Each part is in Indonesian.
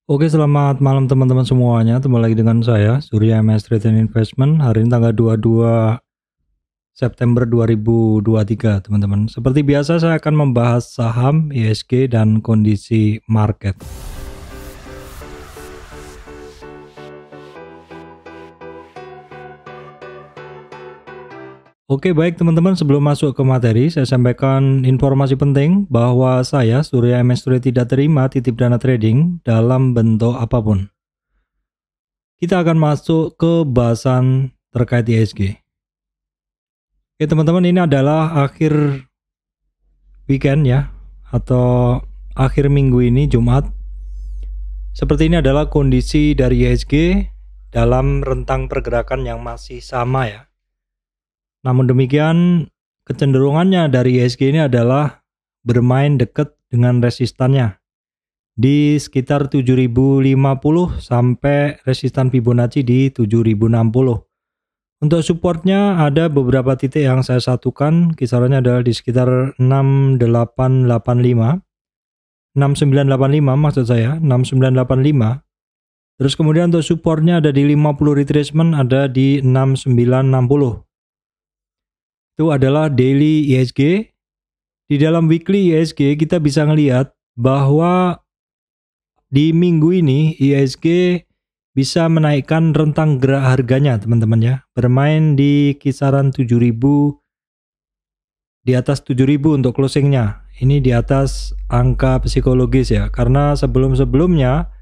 Oke, selamat malam teman-teman semuanya. Ketemu lagi dengan saya, Surya MS Trade and Investment. Hari ini tanggal 22 September 2023, teman-teman. Seperti biasa, saya akan membahas saham, ISG, dan kondisi market. Oke, baik teman-teman, sebelum masuk ke materi, saya sampaikan informasi penting bahwa saya, Surya MS Trade, tidak terima titip dana trading dalam bentuk apapun. Kita akan masuk ke bahasan terkait ISG. Oke teman-teman, ini adalah akhir weekend ya, atau akhir minggu ini, Jumat. Seperti ini adalah kondisi dari ISG dalam rentang pergerakan yang masih sama ya. Namun demikian, kecenderungannya dari ISG ini adalah bermain dekat dengan resistannya di sekitar 7050 sampai resistan Fibonacci di 7060. Untuk supportnya ada beberapa titik yang saya satukan, kisarannya adalah di sekitar 6985 maksud saya, 6985. Terus kemudian untuk supportnya ada di 50 retracement, ada di 6960. Itu adalah daily ISG. Di dalam weekly ISG kita bisa ngelihat bahwa di minggu ini ISG bisa menaikkan rentang gerak harganya teman-teman ya, bermain di kisaran 7000, di atas 7000 untuk closingnya. Ini di atas angka psikologis ya, karena sebelum-sebelumnya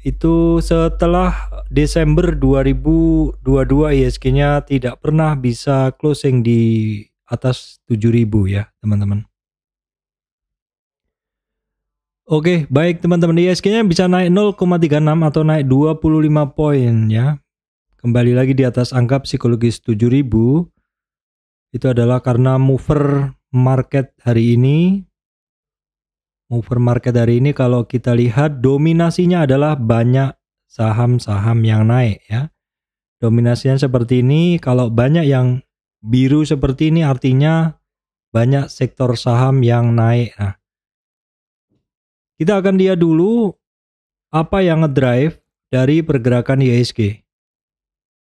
itu setelah Desember 2022 ISG-nya tidak pernah bisa closing di atas 7000 ya teman-teman. Oke, baik teman-teman, ISG-nya bisa naik 0,36 atau naik 25 poin ya. Kembali lagi di atas angka psikologis 7000. Itu adalah karena mover market hari ini. Mover market hari ini kalau kita lihat dominasinya adalah banyak saham-saham yang naik ya. Dominasinya seperti ini, kalau banyak yang biru seperti ini artinya banyak sektor saham yang naik. Nah, kita akan lihat dulu apa yang ngedrive dari pergerakan ISG.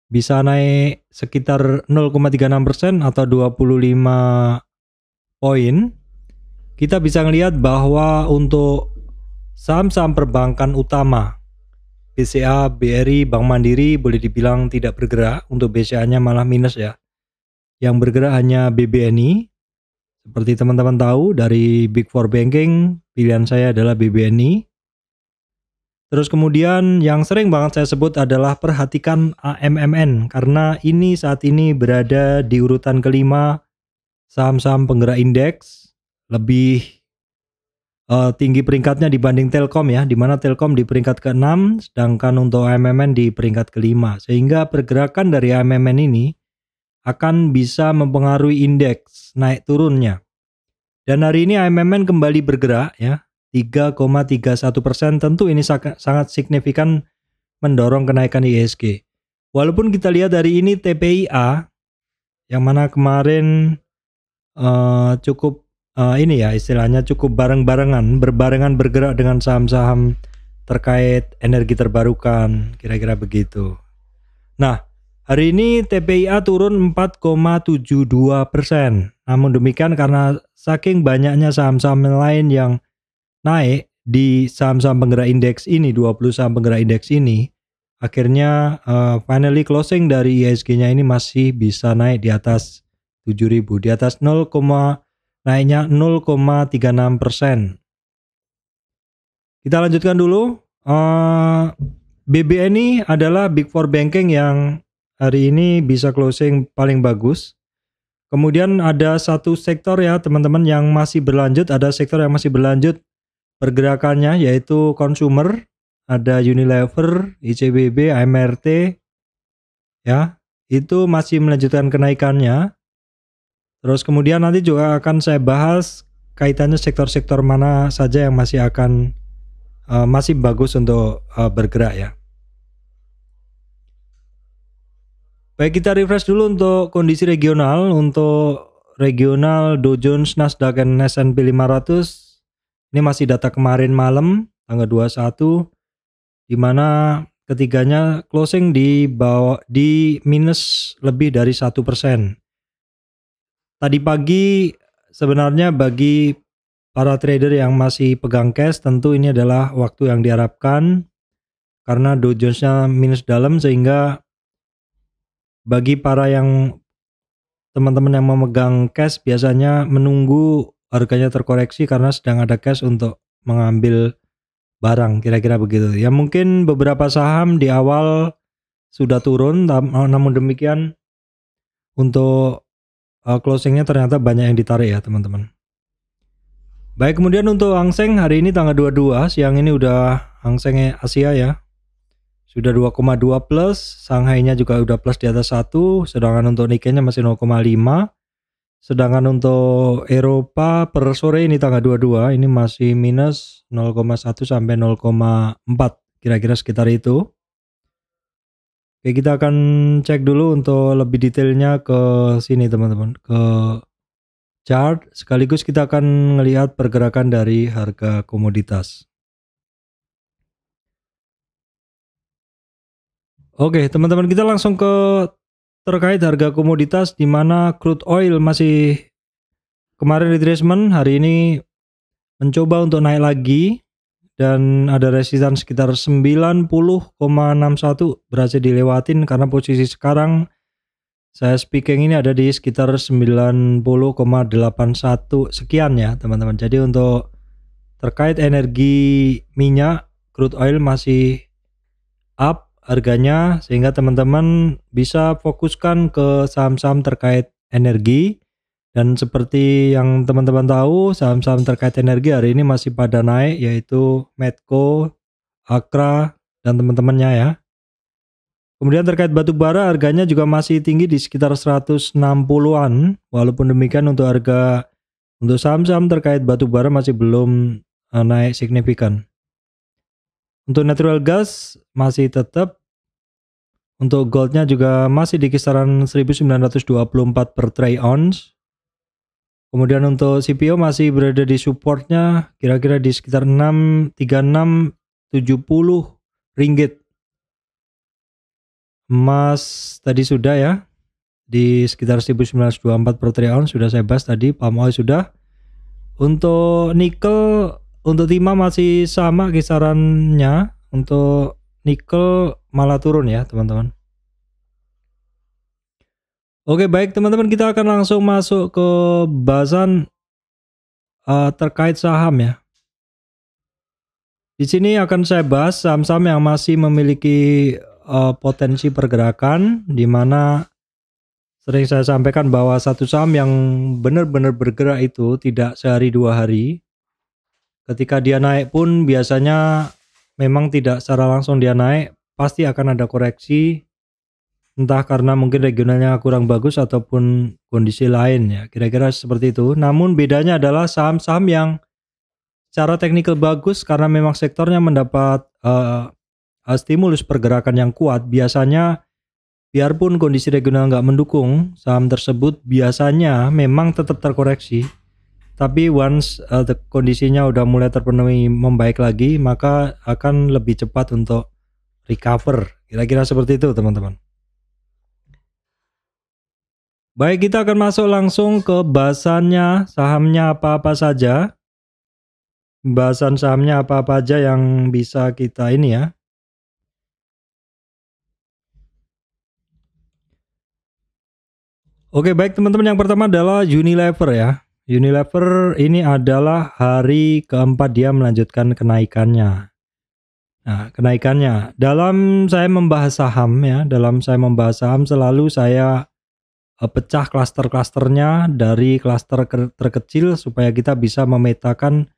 Bisa naik sekitar 0,36% atau 25 poin. Kita bisa ngelihat bahwa untuk saham-saham perbankan utama, BCA, BRI, Bank Mandiri boleh dibilang tidak bergerak. Untuk BCA-nya malah minus ya. Yang bergerak hanya BBNI. Seperti teman-teman tahu, dari Big Four Banking, pilihan saya adalah BBNI. Terus kemudian yang sering banget saya sebut adalah perhatikan AMMN, karena ini saat ini berada di urutan kelima saham-saham penggerak indeks, lebih tinggi peringkatnya dibanding Telkom ya, di mana Telkom di peringkat ke-6, sedangkan untuk AMMN di peringkat ke-5. Sehingga pergerakan dari AMMN ini akan bisa mempengaruhi indeks naik turunnya. Dan hari ini AMMN kembali bergerak ya, 3,31%. Tentu ini sangat signifikan mendorong kenaikan ISG. Walaupun kita lihat hari ini TPIA yang mana kemarin cukup ini ya istilahnya cukup berbarengan bergerak dengan saham-saham terkait energi terbarukan, kira-kira begitu. Nah, hari ini TPIA turun 4,72%. Namun demikian karena saking banyaknya saham-saham lain yang naik di saham-saham penggerak indeks ini, 20 saham penggerak indeks ini, akhirnya finally closing dari ISG-nya ini masih bisa naik di atas 7000, di atas naiknya 0,36%. Kita lanjutkan dulu. BBNI adalah Big Four Banking yang hari ini bisa closing paling bagus. Kemudian ada satu sektor ya teman-teman yang masih berlanjut, ada sektor yang masih berlanjut pergerakannya yaitu consumer, ada Unilever, ICBP, AMRT ya, itu masih melanjutkan kenaikannya. Terus kemudian nanti juga akan saya bahas kaitannya sektor-sektor mana saja yang masih akan masih bagus untuk bergerak ya. Baik, kita refresh dulu untuk kondisi regional. Untuk regional Dow Jones, Nasdaq, dan S&P 500 ini masih data kemarin malam tanggal 21. di mana ketiganya closing di minus lebih dari 1%. Tadi pagi sebenarnya bagi para trader yang masih pegang cash, tentu ini adalah waktu yang diharapkan karena Dow Jones-nya minus dalam, sehingga bagi para teman-teman yang memegang cash biasanya menunggu harganya terkoreksi karena sedang ada cash untuk mengambil barang, kira-kira begitu. Ya mungkin beberapa saham di awal sudah turun, namun demikian untuk closingnya ternyata banyak yang ditarik ya teman-teman. Baik, kemudian untuk Hang Seng hari ini tanggal 22, siang ini udah Hang Seng Asia ya, sudah 2,2 plus, Shanghai-nya juga udah plus di atas 1, sedangkan untuk Nikkei-nya masih 0,5. Sedangkan untuk Eropa per sore ini tanggal 22 ini masih minus 0,1 sampai 0,4, kira-kira sekitar itu. Oke, kita akan cek dulu untuk lebih detailnya ke sini teman-teman, ke chart, sekaligus kita akan melihat pergerakan dari harga komoditas. Oke teman-teman, kita langsung ke terkait harga komoditas, di mana crude oil masih kemarin retracement, hari ini mencoba untuk naik lagi dan ada resisan sekitar 90,61 berhasil dilewatin, karena posisi sekarang saya speaking ini ada di sekitar 90,81 sekian ya teman-teman. Jadi untuk terkait energi minyak, crude oil masih up harganya, sehingga teman-teman bisa fokuskan ke saham-saham terkait energi. Dan seperti yang teman-teman tahu, saham-saham terkait energi hari ini masih pada naik, yaitu Medco, Akra, dan teman-temannya ya. Kemudian terkait batu bara, harganya juga masih tinggi di sekitar 160-an. Walaupun demikian untuk harga untuk saham-saham terkait batu bara masih belum naik signifikan. Untuk natural gas masih tetap. Untuk goldnya juga masih di kisaran 1924 per troy ounce. Kemudian untuk CPO masih berada di supportnya kira-kira di sekitar 3670 ringgit. Emas tadi sudah ya, di sekitar 1924 per troy ounce sudah saya bahas tadi. Palm oil sudah. Untuk nikel, untuk timah masih sama kisarannya. Untuk nikel malah turun ya teman-teman. Oke baik teman-teman, kita akan langsung masuk ke bahasan terkait saham ya. Di sini akan saya bahas saham-saham yang masih memiliki potensi pergerakan, di mana sering saya sampaikan bahwa satu saham yang benar-benar bergerak itu tidak sehari dua hari. Ketika dia naik pun biasanya memang tidak secara langsung dia naik, pasti akan ada koreksi, entah karena mungkin regionalnya kurang bagus ataupun kondisi lain ya, kira-kira seperti itu. Namun bedanya adalah saham-saham yang secara teknikal bagus karena memang sektornya mendapat stimulus pergerakan yang kuat, biasanya biarpun kondisi regional nggak mendukung, saham tersebut biasanya memang tetap terkoreksi. Tapi once kondisinya udah mulai terpenuhi membaik lagi, maka akan lebih cepat untuk recover. Kira-kira seperti itu teman-teman. Baik, kita akan masuk langsung ke bahasannya, sahamnya apa-apa saja. Bahasan sahamnya apa-apa aja yang bisa kita ini ya. Oke baik teman-teman, yang pertama adalah Unilever ya. Unilever ini adalah hari keempat dia melanjutkan kenaikannya. Nah kenaikannya, dalam saya membahas saham ya, selalu saya pecah klaster-klasternya dari klaster terkecil supaya kita bisa memetakan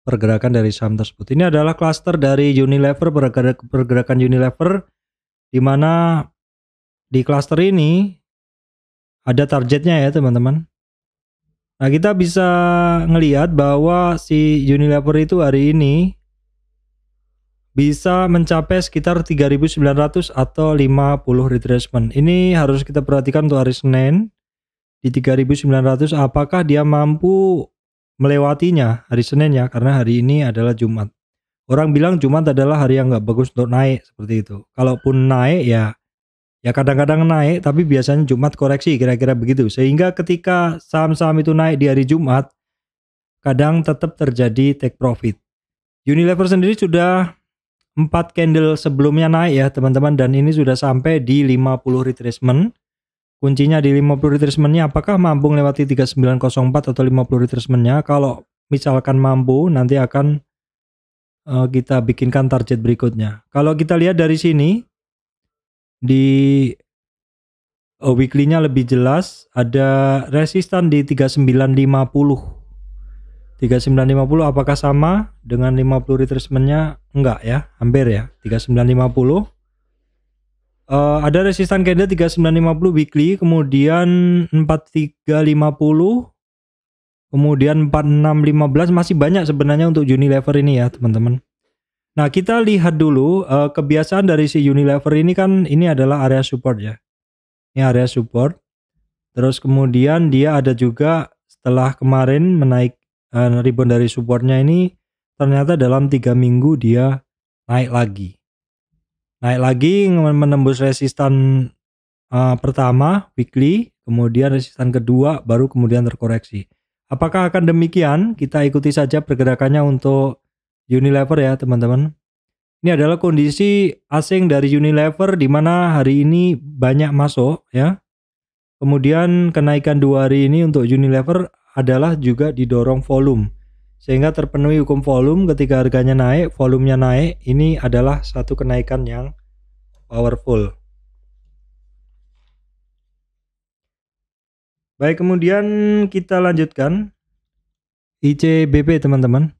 pergerakan dari saham tersebut. Ini adalah klaster dari Unilever, pergerakan Unilever, di mana di klaster ini ada targetnya ya teman-teman. Nah kita bisa ngelihat bahwa si Unilever itu hari ini bisa mencapai sekitar 3.900 atau 50 retracement. Ini harus kita perhatikan untuk hari Senin di 3.900, apakah dia mampu melewatinya hari Senin ya, karena hari ini adalah Jumat. Orang bilang Jumat adalah hari yang nggak bagus untuk naik seperti itu. Kalaupun naik ya kadang-kadang naik, tapi biasanya Jumat koreksi, kira-kira begitu. Sehingga ketika saham-saham itu naik di hari Jumat, kadang tetap terjadi take profit. Unilever sendiri sudah 4 candle sebelumnya naik ya teman-teman, dan ini sudah sampai di 50 retracement. Kuncinya di 50 retracementnya, apakah mampu melewati 3904 atau 50 retracementnya. Kalau misalkan mampu, nanti akan kita bikinkan target berikutnya. Kalau kita lihat dari sini di weekly-nya lebih jelas, ada resistan di 3950. 3950 apakah sama dengan 50 retracement-nya? Enggak ya, hampir ya. 3950. Ada resistan candle 3950 weekly, kemudian 4350, kemudian 4615, masih banyak sebenarnya untuk Unilever ini ya teman-teman. Nah, kita lihat dulu kebiasaan dari si Unilever ini kan, ini adalah area support ya. Ini area support. Terus kemudian dia ada juga setelah kemarin menaik rebound dari supportnya ini, ternyata dalam 3 minggu dia naik lagi. Naik lagi menembus resistan pertama weekly, kemudian resistan kedua, baru kemudian terkoreksi. Apakah akan demikian? Kita ikuti saja pergerakannya untuk Unilever ya teman-teman. Ini adalah kondisi asing dari Unilever di mana hari ini banyak masuk ya. Kemudian kenaikan 2 hari ini untuk Unilever adalah juga didorong volume. Sehingga terpenuhi hukum volume, ketika harganya naik, volumenya naik, ini adalah satu kenaikan yang powerful. Baik, kemudian kita lanjutkan ICBP teman-teman.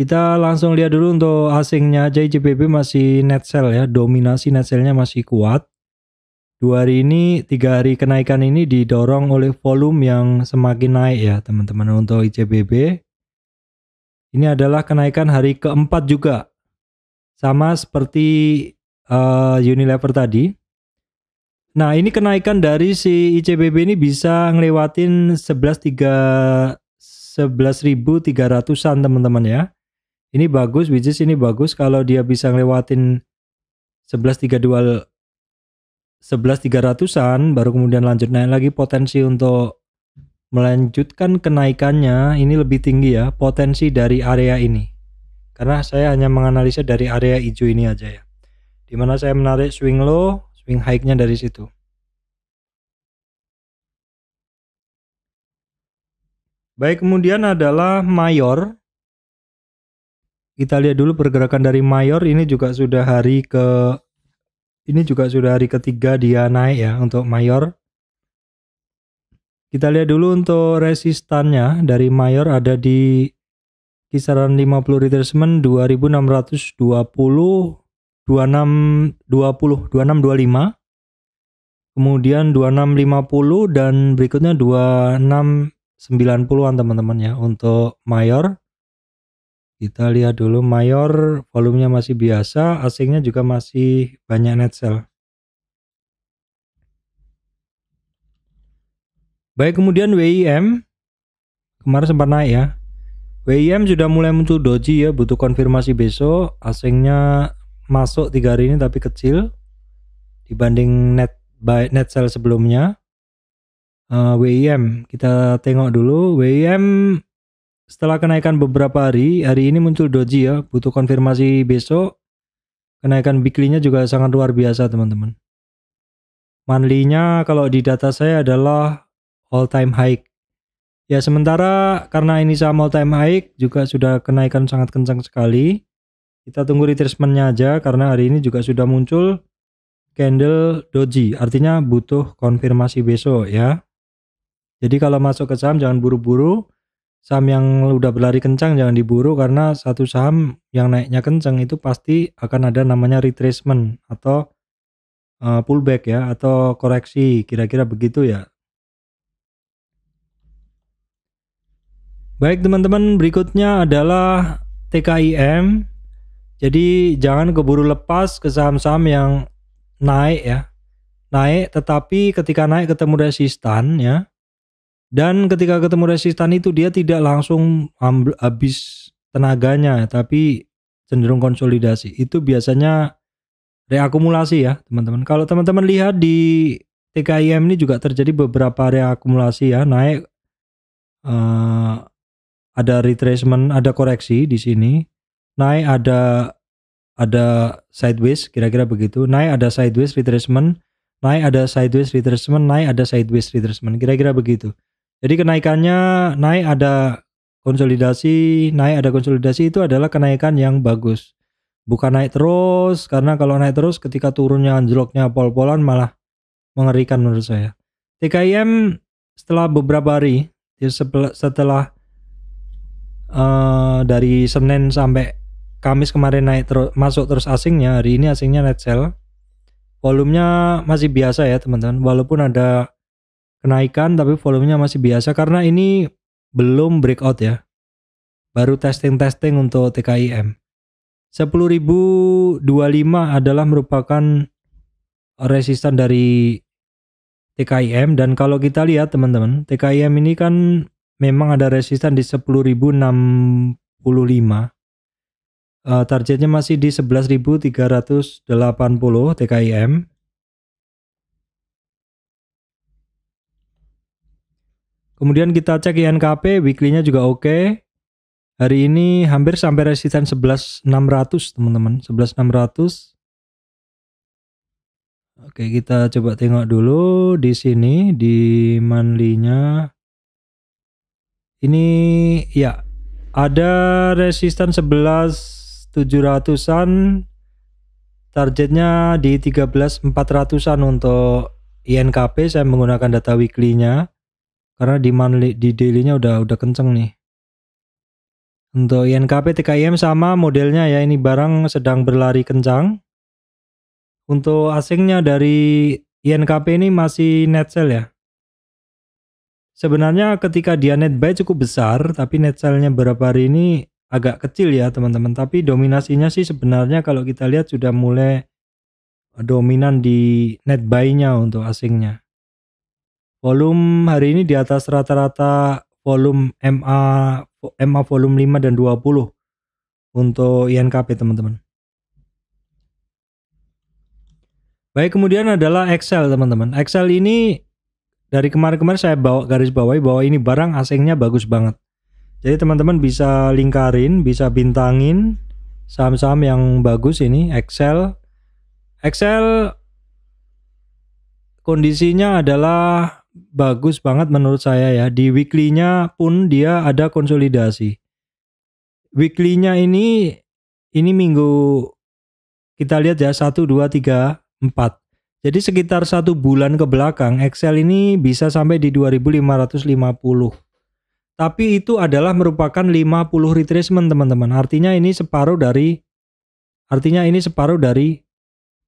Kita langsung lihat dulu untuk asingnya aja. ICBP masih net sell ya, dominasi net sell-nya masih kuat. 2 hari ini, 3 hari kenaikan ini didorong oleh volume yang semakin naik ya teman-teman untuk ICBP. Ini adalah kenaikan hari keempat juga, sama seperti Unilever tadi. Nah, ini kenaikan dari si ICBP ini bisa ngelewatin 11.300-an teman-teman ya. Ini bagus, which is ini bagus kalau dia bisa ngelewatin 11.300-an, baru kemudian lanjut naik lagi. Potensi untuk melanjutkan kenaikannya ini lebih tinggi ya, potensi dari area ini. Karena saya hanya menganalisa dari area hijau ini aja ya, dimana saya menarik swing low, swing high-nya dari situ. Baik, kemudian adalah Mayor. Kita lihat dulu pergerakan dari Mayor. Ini juga sudah hari ketiga dia naik ya untuk Mayor. Kita lihat dulu untuk resistannya dari Mayor ada di kisaran 50 retracement 2620, 2625, kemudian 2650, dan berikutnya 2690-an teman-teman ya untuk Mayor. Kita lihat dulu Mayor, volumenya masih biasa, asingnya juga masih banyak net sell. Baik, kemudian WIM kemarin sempat naik ya. WIM sudah mulai muncul doji ya, butuh konfirmasi besok. Asingnya masuk 3 hari ini tapi kecil dibanding net sell sebelumnya. WIM kita tengok dulu. WIM setelah kenaikan beberapa hari ini muncul doji ya, butuh konfirmasi besok. Kenaikan weekly-nya juga sangat luar biasa teman-teman. Monthly-nya kalau di data saya adalah all time high. Ya, sementara karena ini sama all time high juga sudah kenaikan sangat kencang sekali. Kita tunggu retracement-nya aja karena hari ini juga sudah muncul candle doji, artinya butuh konfirmasi besok ya. Jadi kalau masuk ke saham jangan buru-buru. Saham yang udah berlari kencang jangan diburu, karena satu saham yang naiknya kencang itu pasti akan ada namanya retracement atau pullback ya, atau koreksi, kira-kira begitu ya. Baik teman-teman, berikutnya adalah TKIM. Jadi jangan keburu lepas ke saham-saham yang naik ya. Naik tetapi ketika naik ketemu resistan ya. Dan ketika ketemu resistan itu dia tidak langsung habis tenaganya, tapi cenderung konsolidasi. Itu biasanya reakumulasi ya teman-teman. Kalau teman-teman lihat di TKIM ini juga terjadi beberapa reakumulasi ya, naik, ada retracement, ada koreksi di sini, naik ada sideways, kira-kira begitu, naik ada sideways retracement, naik ada sideways retracement, naik ada sideways retracement, kira-kira begitu. Jadi kenaikannya naik ada konsolidasi, naik ada konsolidasi, itu adalah kenaikan yang bagus. Bukan naik terus, karena kalau naik terus ketika turunnya anjloknya pol-polan malah mengerikan menurut saya. TKIM setelah beberapa hari, setelah dari Senin sampai Kamis kemarin naik terus, masuk terus asingnya, hari ini asingnya net sell. Volumenya masih biasa ya teman-teman, walaupun ada kenaikan tapi volumenya masih biasa karena ini belum breakout ya, baru testing untuk TKIM. 10.025 adalah merupakan resisten dari TKIM, dan kalau kita lihat teman-teman, TKIM ini kan memang ada resisten di 10.065, targetnya masih di 11.380 TKIM. Kemudian kita cek INKP, weekly-nya juga oke. Hari ini hampir sampai resisten 11.600 teman-teman, 11.600. Oke, kita coba tengok dulu di sini di monthly-nya. Ini ya ada resisten 11.700-an, targetnya di 13.400-an untuk INKP. Saya menggunakan data weekly-nya karena di monthly, di daily-nya udah kenceng nih. Untuk INKP TKIM sama modelnya ya, ini barang sedang berlari kencang. Untuk asingnya dari INKP ini masih net sell ya. Sebenarnya ketika dia net buy cukup besar, tapi net sell-nya beberapa hari ini agak kecil ya teman-teman. Tapi dominasinya sih sebenarnya kalau kita lihat sudah mulai dominan di net buy-nya untuk asingnya. Volume hari ini di atas rata-rata volume MA volume 5 dan 20 untuk INKP teman-teman. Baik, kemudian adalah Excel teman-teman. Excel ini dari kemarin-kemarin saya garis bawahi bahwa ini barang asingnya bagus banget. Jadi teman-teman bisa lingkarin, bisa bintangin saham-saham yang bagus ini. Excel kondisinya adalah bagus banget menurut saya ya. Di weekly-nya pun dia ada konsolidasi. Weekly-nya ini minggu kita lihat ya, 1, 2, 3, 4. Jadi sekitar 1 bulan ke belakang Excel ini bisa sampai di 2.550. Tapi itu adalah merupakan 50 retracement teman-teman. Artinya ini separuh dari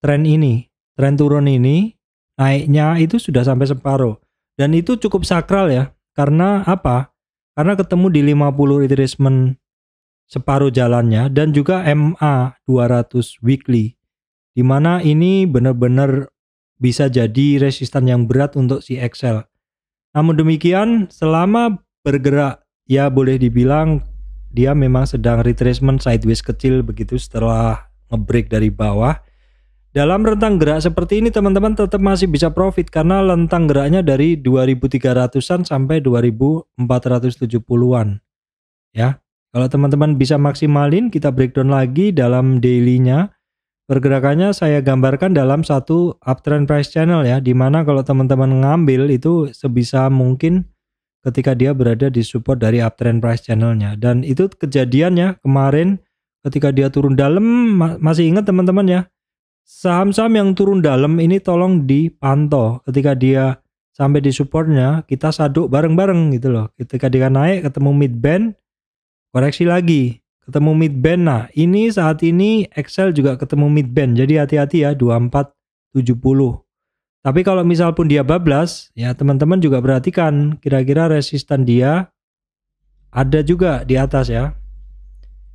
tren ini. Tren turun ini naiknya itu sudah sampai separuh. Dan itu cukup sakral ya. Karena apa? Karena ketemu di 50 retracement separuh jalannya, dan juga MA 200 weekly. Dimana ini benar-benar bisa jadi resisten yang berat untuk si Excel. Namun demikian, selama bergerak ya boleh dibilang dia memang sedang retracement sideways kecil begitu setelah ngebreak dari bawah. Dalam rentang gerak seperti ini teman-teman tetap masih bisa profit karena rentang geraknya dari 2.300-an sampai 2.470-an. Ya. Kalau teman-teman bisa maksimalin, kita breakdown lagi dalam daily-nya. Pergerakannya saya gambarkan dalam satu uptrend price channel ya, dimana kalau teman-teman ngambil itu sebisa mungkin ketika dia berada di support dari uptrend price channelnya. Dan itu kejadiannya kemarin ketika dia turun dalam, masih ingat teman-teman ya, saham-saham yang turun dalam ini tolong dipantau. Ketika dia sampai di supportnya, kita saduk bareng-bareng gitu loh. Ketika dia naik ketemu mid band, koreksi lagi. Ketemu mid band. Nah, ini saat ini Excel juga ketemu mid band. Jadi hati-hati ya, 2470. Tapi kalau misal pun dia bablas, ya teman-teman juga perhatikan kira-kira resisten dia ada juga di atas ya.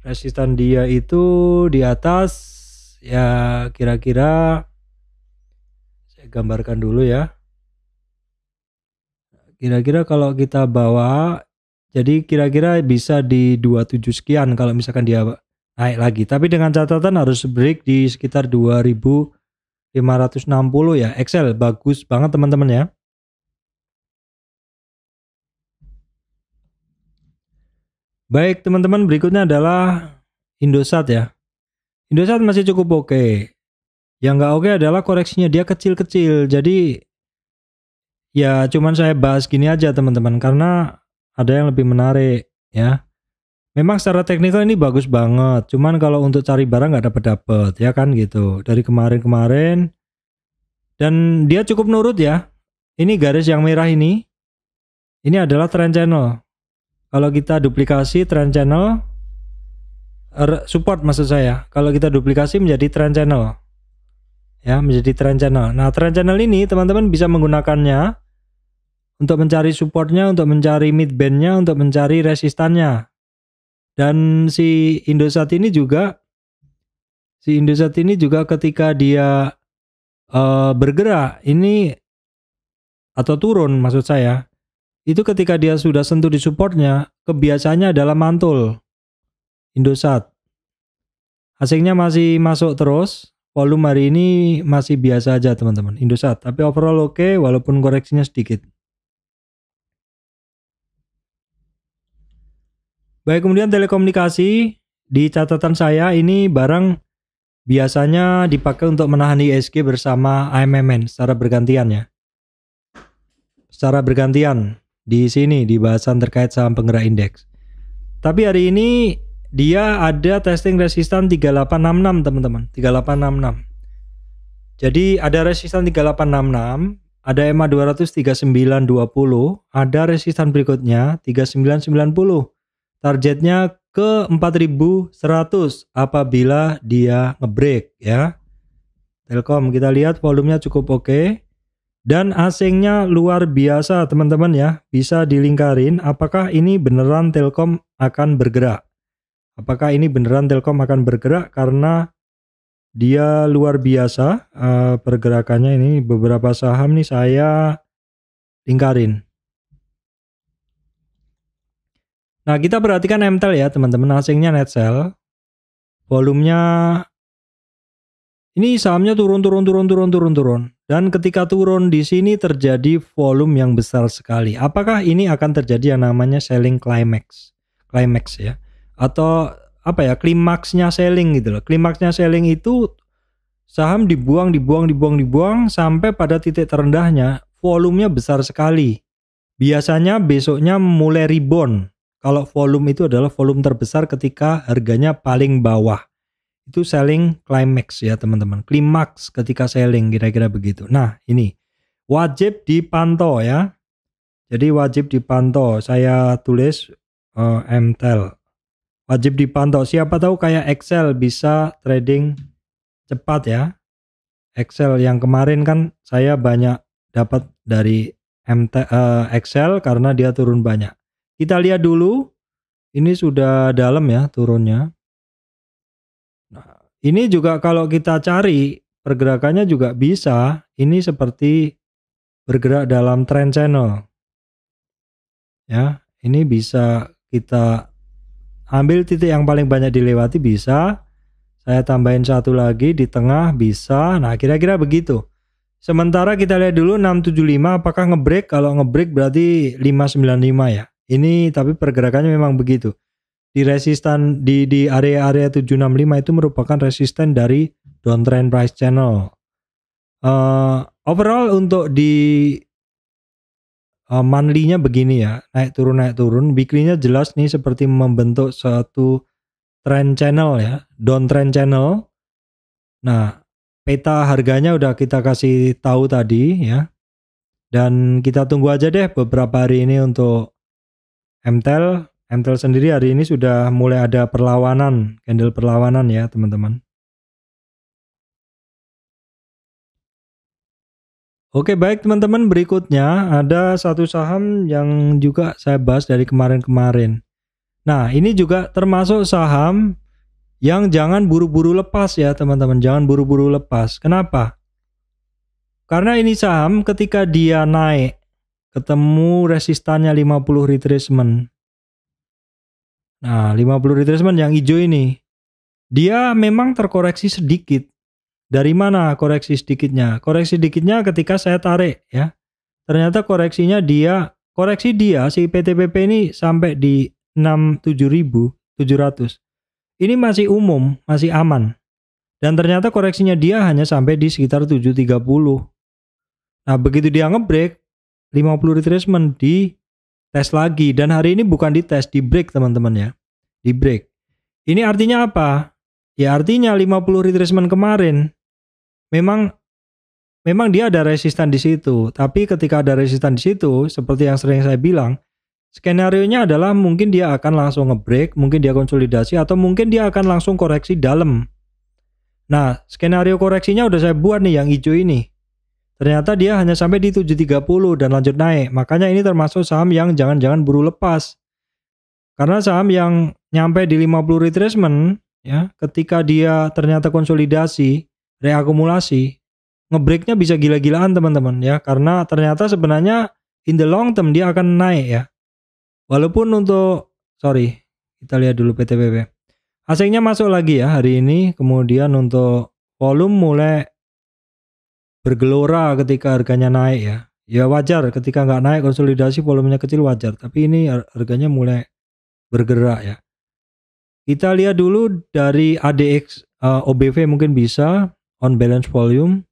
Resisten dia itu di atas ya, kira-kira saya gambarkan dulu ya. Kira-kira kalau kita bawa, jadi kira-kira bisa di 27 sekian kalau misalkan dia naik lagi. Tapi dengan catatan harus break di sekitar 2560 ya. Excel bagus banget teman-teman ya. Baik teman-teman, berikutnya adalah Indosat ya. Indosat masih cukup oke. Yang nggak oke adalah koreksinya, dia kecil-kecil. Jadi ya cuman saya bahas gini aja teman-teman, karena ada yang lebih menarik ya. Memang secara teknikal ini bagus banget, cuman kalau untuk cari barang nggak dapat ya kan gitu. Dari kemarin-kemarin, dan dia cukup nurut ya. Ini garis yang merah ini adalah trend channel. Kalau kita duplikasi trend channel, support maksud saya, kalau kita duplikasi menjadi trend channel ya, menjadi trend channel. Nah trend channel ini teman-teman bisa menggunakannya untuk mencari supportnya, untuk mencari mid bandnya, untuk mencari resistannya. Dan si Indosat ini juga ketika dia bergerak ini atau turun maksud saya, itu ketika dia sudah sentuh di supportnya, kebiasaannya adalah mantul. Indosat asingnya masih masuk terus, volume hari ini masih biasa aja teman-teman Indosat, tapi overall oke walaupun koreksinya sedikit. Baik, kemudian telekomunikasi, di catatan saya ini barang biasanya dipakai untuk menahan ISG bersama AMMN secara bergantian ya. Secara bergantian di sini di bahasan terkait saham penggerak indeks. Tapi hari ini dia ada testing resistan 3866 teman-teman, 3866. Jadi ada resistan 3866, ada EMA 200 3920, ada resistan berikutnya 3990. Targetnya ke 4100 apabila dia ngebreak ya. Telkom kita lihat volumenya cukup oke. Dan asingnya luar biasa teman-teman ya. Bisa dilingkarin apakah ini beneran Telkom akan bergerak. Apakah ini beneran Telkom akan bergerak, karena dia luar biasa pergerakannya ini. Beberapa saham nih saya lingkarin. Nah kita perhatikan MTEL ya teman-teman, asingnya net sell, volumenya ini sahamnya turun, dan ketika turun di sini terjadi volume yang besar sekali. Apakah ini akan terjadi yang namanya selling climax ya, atau apa ya, klimaksnya selling gitu loh. Klimaksnya selling itu saham dibuang sampai pada titik terendahnya, volumenya besar sekali. Biasanya besoknya mulai rebound. Kalau volume itu adalah volume terbesar ketika harganya paling bawah. Itu selling climax ya teman-teman. Klimaks ketika selling, kira-kira begitu. Nah ini wajib dipantau ya. Jadi wajib dipantau. Saya tulis MTEL. Wajib dipantau. Siapa tahu kayak Excel bisa trading cepat ya. Excel yang kemarin kan saya banyak dapat dari Excel karena dia turun banyak. Kita lihat dulu, ini sudah dalam ya turunnya. Nah, ini juga kalau kita cari pergerakannya juga bisa, ini seperti bergerak dalam trend channel. Ya, ini bisa kita ambil titik yang paling banyak dilewati bisa. Saya tambahin satu lagi di tengah bisa. Nah, kira-kira begitu. Sementara kita lihat dulu 675 apakah ngebreak. Kalau ngebreak berarti 595 ya. Ini tapi pergerakannya memang begitu. Di resistan di area-area 765 itu merupakan resisten dari downtrend price channel. Overall untuk di monthly-nya begini ya, naik turun. Weekly-nya jelas nih seperti membentuk suatu trend channel ya, downtrend channel. Nah, peta harganya udah kita kasih tahu tadi ya. Dan kita tunggu aja deh beberapa hari ini untuk MTEL. MTEL sendiri hari ini sudah mulai ada perlawanan, candle perlawanan ya teman-teman. Oke baik teman-teman, berikutnya ada satu saham yang juga saya bahas dari kemarin-kemarin. Nah ini juga termasuk saham yang jangan buru-buru lepas ya teman-teman, jangan buru-buru lepas. Kenapa? Karena ini saham ketika dia naik ketemu resistannya 50 retracement. Nah 50 retracement yang hijau ini, dia memang terkoreksi sedikit. Dari mana koreksi sedikitnya? Koreksi sedikitnya ketika saya tarik ya. Ternyata koreksi dia si PTPP ini sampai di 67.700. Ini masih umum, masih aman. Dan ternyata koreksinya dia hanya sampai di sekitar 730. Nah, begitu dia ngebreak 50 retracement di tes lagi, dan hari ini bukan di tes, di break teman-teman ya. Di break. Ini artinya apa? Ya artinya 50 retracement kemarin memang dia ada resistan di situ. Tapi ketika ada resistan di situ, seperti yang sering saya bilang, skenario-nya adalah mungkin dia akan langsung ngebreak, mungkin dia konsolidasi, atau mungkin dia akan langsung koreksi dalam. Nah, skenario koreksinya udah saya buat nih yang hijau ini. Ternyata dia hanya sampai di 730 dan lanjut naik. Makanya ini termasuk saham yang jangan-jangan buru lepas. Karena saham yang nyampe di 50 retracement ya, ketika dia ternyata konsolidasi, reakumulasi, ngebreaknya bisa gila-gilaan teman-teman ya, karena ternyata sebenarnya in the long term dia akan naik ya. Walaupun kita lihat dulu PTPP. Asingnya masuk lagi ya hari ini, kemudian untuk volume mulai bergelora ketika harganya naik ya. Ya wajar ketika nggak naik konsolidasi volumenya kecil wajar, tapi ini harganya mulai bergerak ya. Kita lihat dulu dari ADX OBV mungkin bisa on balance volume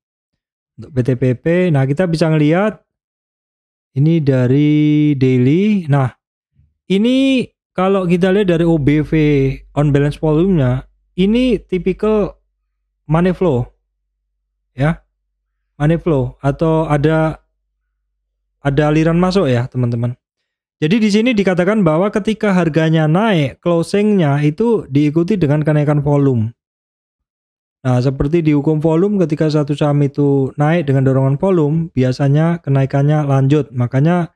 untuk PTPP. Nah, kita bisa ngelihat ini dari daily. Nah, ini kalau kita lihat dari OBV on balance volume-nya, ini tipikal money flow. Ya. Money flow atau ada aliran masuk ya, teman-teman. Jadi di sini dikatakan bahwa ketika harganya naik, closing-nya itu diikuti dengan kenaikan volume. Nah, seperti di hukum volume, ketika satu saham itu naik dengan dorongan volume, biasanya kenaikannya lanjut. Makanya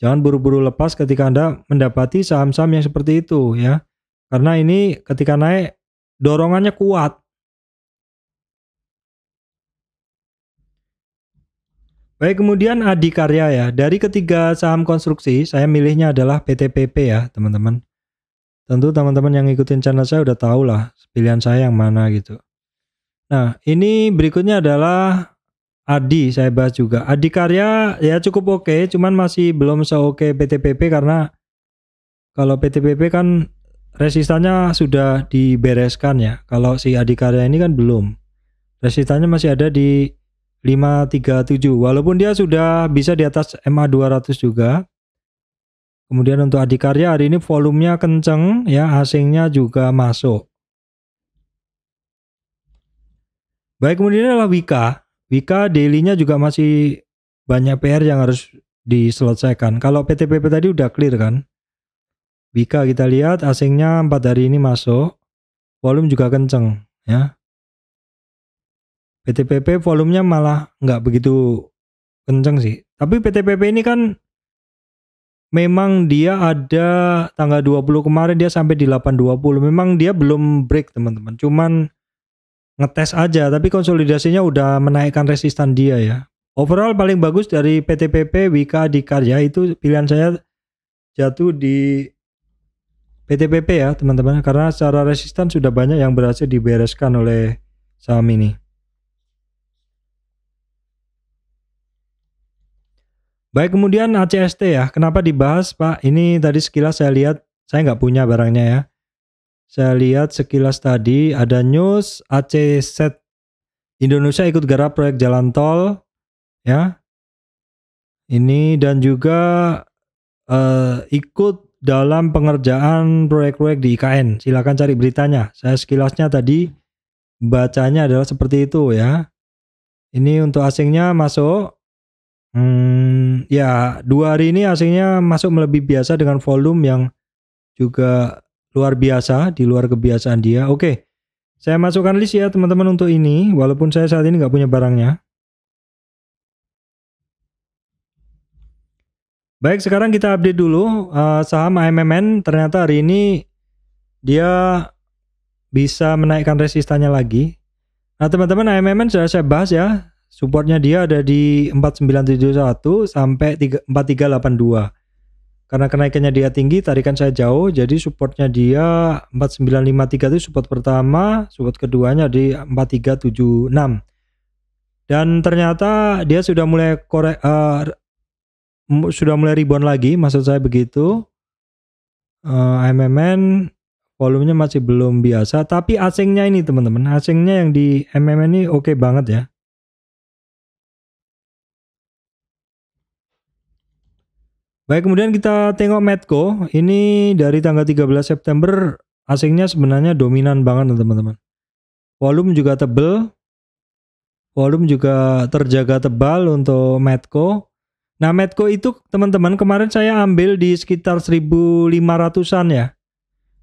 jangan buru-buru lepas ketika Anda mendapati saham-saham yang seperti itu ya. Karena ini ketika naik dorongannya kuat. Baik, kemudian Adikarya ya. Dari ketiga saham konstruksi, saya milihnya adalah PTPP ya, teman-teman. Tentu teman-teman yang ngikutin channel saya udah tahu lah pilihan saya yang mana gitu. Nah, ini berikutnya adalah Adi, saya bahas juga. Adikarya ya cukup oke, cuman masih belum se-oke PTPP karena kalau PTPP kan resistannya sudah dibereskan ya. Kalau si Adikarya ini kan belum. Resistannya masih ada di 537, walaupun dia sudah bisa di atas MA 200 juga. Kemudian untuk Adikarya hari ini volumenya kenceng ya, asingnya juga masuk. Baik, kemudian adalah Wika. Wika daily-nya juga masih banyak PR yang harus diselesaikan. Kalau PTPP tadi udah clear kan. Wika kita lihat asingnya 4 hari ini masuk. Volume juga kenceng ya. PTPP volumenya malah nggak begitu kenceng sih. Tapi PTPP ini kan memang dia ada tanggal 20 kemarin dia sampai di 820. Memang dia belum break teman-teman. Cuman ngetes aja, tapi konsolidasinya udah menaikkan resistan dia ya. Overall paling bagus dari PTPP, Wika, Adikarya itu pilihan saya jatuh di PTPP ya teman-teman. Karena secara resistan sudah banyak yang berhasil dibereskan oleh saham ini. Baik, kemudian ACST ya. Kenapa dibahas Pak? Ini tadi sekilas saya lihat, saya nggak punya barangnya ya. Saya lihat sekilas tadi ada news ACST Indonesia ikut garap proyek jalan tol ya. Ini dan juga ikut dalam pengerjaan proyek-proyek di IKN. Silakan cari beritanya. Saya sekilasnya tadi bacanya adalah seperti itu ya. Ini untuk asingnya masuk. Ya 2 hari ini asingnya masuk melebihi biasa dengan volume yang juga luar biasa, di luar kebiasaan dia. Oke, saya masukkan list ya teman-teman untuk ini, walaupun saya saat ini nggak punya barangnya. Baik, sekarang kita update dulu saham AMMN. Ternyata hari ini dia bisa menaikkan resistannya lagi. Nah teman-teman, AMMN sudah saya bahas ya. Supportnya dia ada di 4971 sampai 4382. karena kenaikannya dia tinggi, tarikan saya jauh, jadi supportnya dia 4953 itu support pertama, support keduanya di 4376. Dan ternyata dia sudah mulai rebound lagi, maksud saya begitu. MMN volumenya masih belum biasa, tapi asingnya ini teman-teman, asingnya yang di MMN ini oke banget ya. Baik, kemudian kita tengok Medco. Ini dari tanggal 13 September asingnya sebenarnya dominan banget teman-teman. Volume juga tebel. Volume juga terjaga tebal untuk Medco. Nah, Medco itu teman-teman kemarin saya ambil di sekitar 1400-an ya.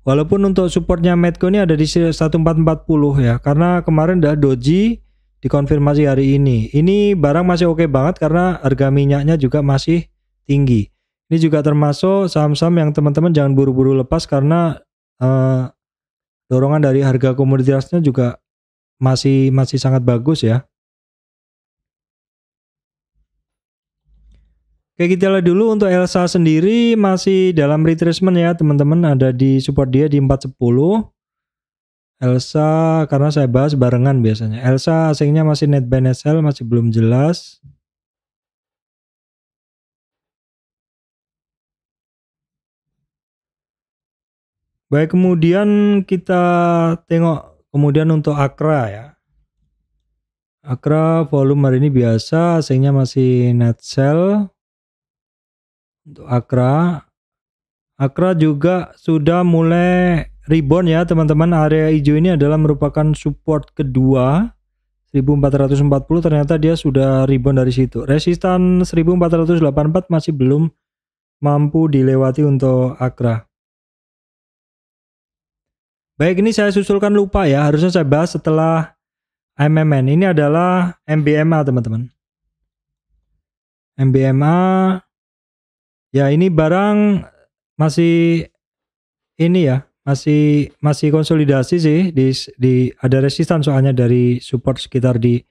Walaupun untuk supportnya Medco ini ada di 1440 ya. Karena kemarin udah doji dikonfirmasi hari ini. Ini barang masih oke banget karena harga minyaknya juga masih tinggi. Ini juga termasuk saham-saham yang teman-teman jangan buru-buru lepas karena dorongan dari harga komoditasnya juga masih sangat bagus ya. Oke, kita lihat dulu untuk Elsa sendiri masih dalam retracement ya teman-teman, ada di support dia di 410. Elsa karena saya bahas barengan biasanya. Elsa asingnya masih net buy net sell, masih belum jelas. Baik, kemudian kita tengok kemudian untuk Akra ya. Akra volume hari ini biasa, asingnya masih net sell. Untuk Akra juga sudah mulai rebound ya teman-teman. Area hijau ini adalah merupakan support kedua 1440, ternyata dia sudah rebound dari situ. Resistan 1484 masih belum mampu dilewati untuk Akra. Baik, ini saya susulkan lupa ya, harusnya saya bahas setelah MMN. Ini adalah MBMA teman-teman. MBMA ya, ini barang masih ini ya, masih konsolidasi sih di ada resistan soalnya dari support sekitar di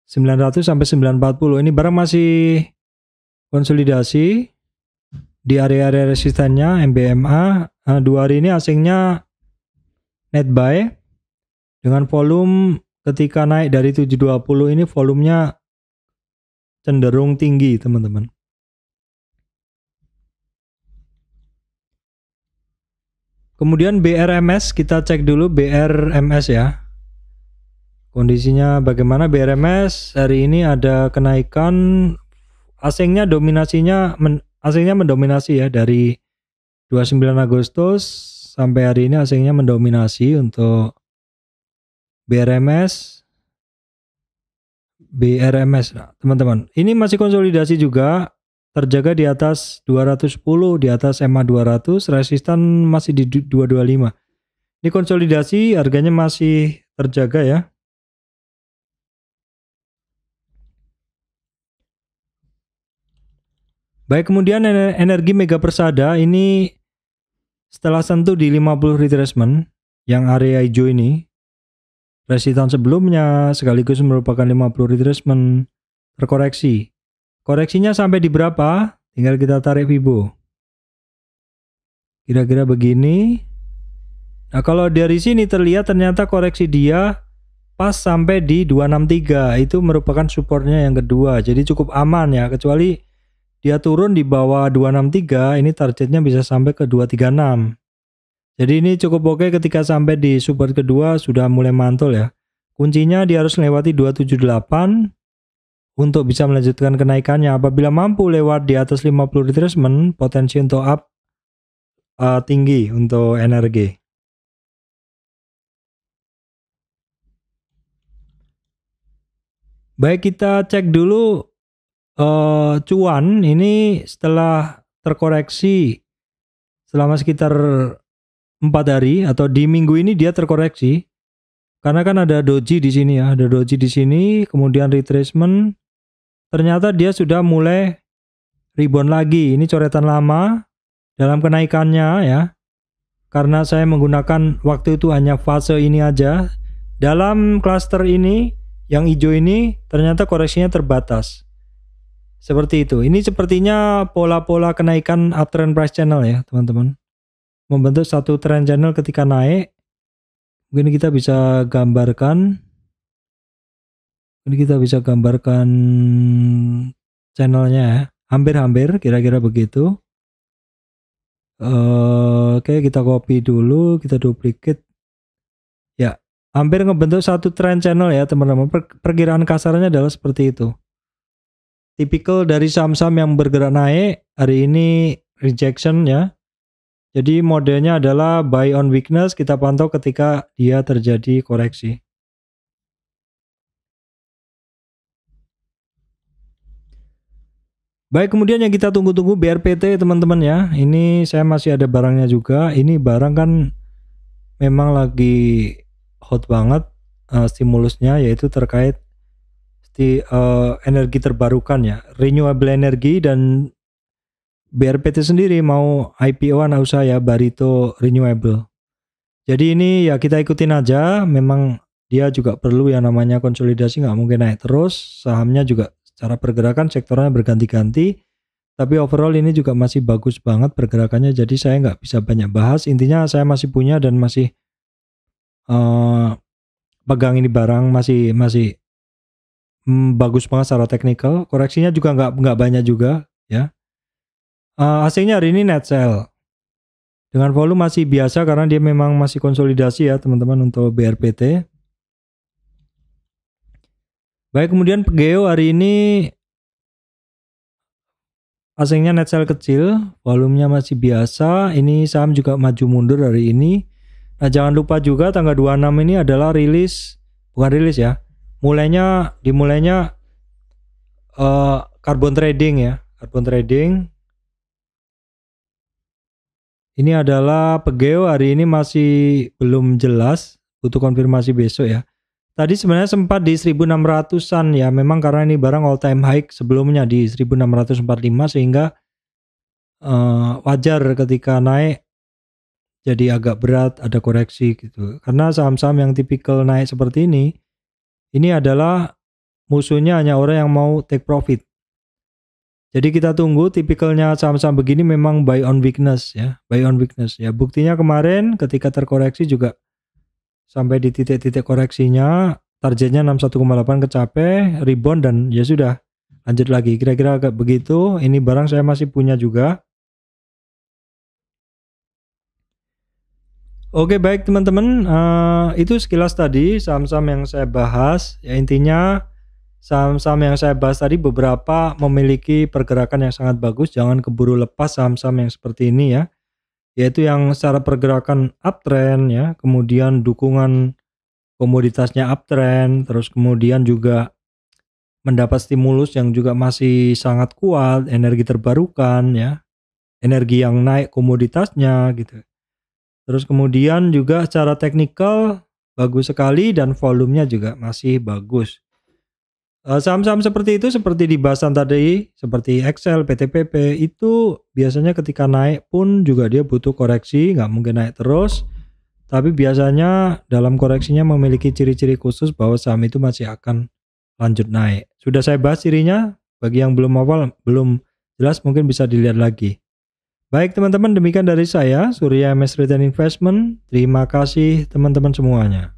900 sampai 940. Ini barang masih konsolidasi di area-area resistannya MBMA. 2 hari ini asingnya net buy dengan volume ketika naik dari 720 ini volumenya cenderung tinggi teman-teman. Kemudian BRMS, kita cek dulu BRMS ya. Kondisinya bagaimana BRMS? Hari ini ada kenaikan, asingnya mendominasi ya dari 29 Agustus sampai hari ini asingnya mendominasi untuk BRMS. Nah, teman-teman, ini masih konsolidasi juga, terjaga di atas 210, di atas MA 200, resistan masih di 225. Ini konsolidasi, harganya masih terjaga ya. Baik, kemudian Energi Mega Persada ini setelah sentuh di 50 retracement yang area hijau ini, resistan sebelumnya sekaligus merupakan 50 retracement terkoreksi. Koreksinya sampai di berapa? Tinggal kita tarik Fibo. Kira-kira begini. Nah, kalau dari sini terlihat ternyata koreksi dia pas sampai di 263. Itu merupakan supportnya yang kedua. Jadi cukup aman ya, kecuali dia turun di bawah 263, ini targetnya bisa sampai ke 236. Jadi ini cukup oke ketika sampai di support kedua sudah mulai mantul ya. Kuncinya dia harus melewati 278 untuk bisa melanjutkan kenaikannya. Apabila mampu lewat di atas 50 retracement, potensi untuk up tinggi untuk energi. Baik, kita cek dulu cuan ini setelah terkoreksi selama sekitar 4 hari atau di minggu ini dia terkoreksi karena kan ada doji di sini ya, ada doji di sini, kemudian retracement, ternyata dia sudah mulai rebound lagi. Ini coretan lama dalam kenaikannya ya, karena saya menggunakan waktu itu hanya fase ini aja. Dalam cluster ini yang hijau ini ternyata koreksinya terbatas. Seperti itu. Ini sepertinya pola-pola kenaikan uptrend price channel ya teman-teman. Membentuk satu trend channel ketika naik. Mungkin kita bisa gambarkan. Ini kita bisa gambarkan channelnya ya. Hampir-hampir kira-kira begitu. Oke, kita copy dulu, kita duplicate. Ya, hampir ngebentuk satu trend channel ya teman-teman. Perkiraan kasarnya adalah seperti itu. Tipikal dari saham-saham yang bergerak naik, hari ini rejection ya. Jadi modelnya adalah buy on weakness, kita pantau ketika dia terjadi koreksi. Baik, kemudian yang kita tunggu-tunggu BRPT teman-teman ya. Ini saya masih ada barangnya juga. Ini barang kan memang lagi hot banget stimulusnya, yaitu terkait energi terbarukan ya, renewable energy. Dan BRPT sendiri mau IPO-an usaha ya, Barito Renewable. Jadi ini ya kita ikutin aja. Memang dia juga perlu yang namanya konsolidasi, nggak mungkin naik terus. Sahamnya juga secara pergerakan sektornya berganti-ganti, tapi overall ini juga masih bagus banget pergerakannya. Jadi saya nggak bisa banyak bahas. Intinya saya masih punya dan masih pegang ini barang, masih bagus banget secara teknikal. Koreksinya juga nggak banyak juga ya. Hasilnya hari ini net sell dengan volume masih biasa karena dia memang masih konsolidasi ya teman-teman untuk BRPT. Baik, kemudian PGEO hari ini asingnya net sell kecil, volumenya masih biasa. Ini saham juga maju mundur hari ini. Nah, jangan lupa juga tanggal 26 ini adalah bukan rilis ya. Dimulainya carbon trading ya. Carbon trading. Ini adalah PGEO hari ini masih belum jelas, butuh konfirmasi besok ya. Tadi sebenarnya sempat di 1600-an ya, memang karena ini barang all time high sebelumnya di 1645 sehingga wajar ketika naik jadi agak berat, ada koreksi gitu. Karena saham-saham yang tipikal naik seperti ini adalah musuhnya hanya orang yang mau take profit. Jadi kita tunggu, tipikalnya saham-saham begini memang buy on weakness ya, buy on weakness ya. Buktinya kemarin ketika terkoreksi juga sampai di titik-titik koreksinya, targetnya 61,8 kecapai, rebound dan ya sudah lanjut lagi. Kira-kira agak begitu. Ini barang saya masih punya juga. Oke, baik teman-teman, itu sekilas tadi saham-saham yang saya bahas. Ya, intinya saham-saham yang saya bahas tadi beberapa memiliki pergerakan yang sangat bagus. Jangan keburu lepas saham-saham yang seperti ini ya. Yaitu yang secara pergerakan uptrend ya, kemudian dukungan komoditasnya uptrend, terus kemudian juga mendapat stimulus yang juga masih sangat kuat, energi terbarukan ya, energi yang naik komoditasnya gitu. Terus kemudian juga secara teknikal bagus sekali dan volumenya juga masih bagus. Saham-saham seperti itu seperti di bahasan tadi, seperti Excel, PTPP itu biasanya ketika naik pun juga dia butuh koreksi, nggak mungkin naik terus. Tapi biasanya dalam koreksinya memiliki ciri-ciri khusus bahwa saham itu masih akan lanjut naik. Sudah saya bahas cirinya, bagi yang belum jelas mungkin bisa dilihat lagi. Baik teman-teman, demikian dari saya, Surya MS Return Investment. Terima kasih teman-teman semuanya.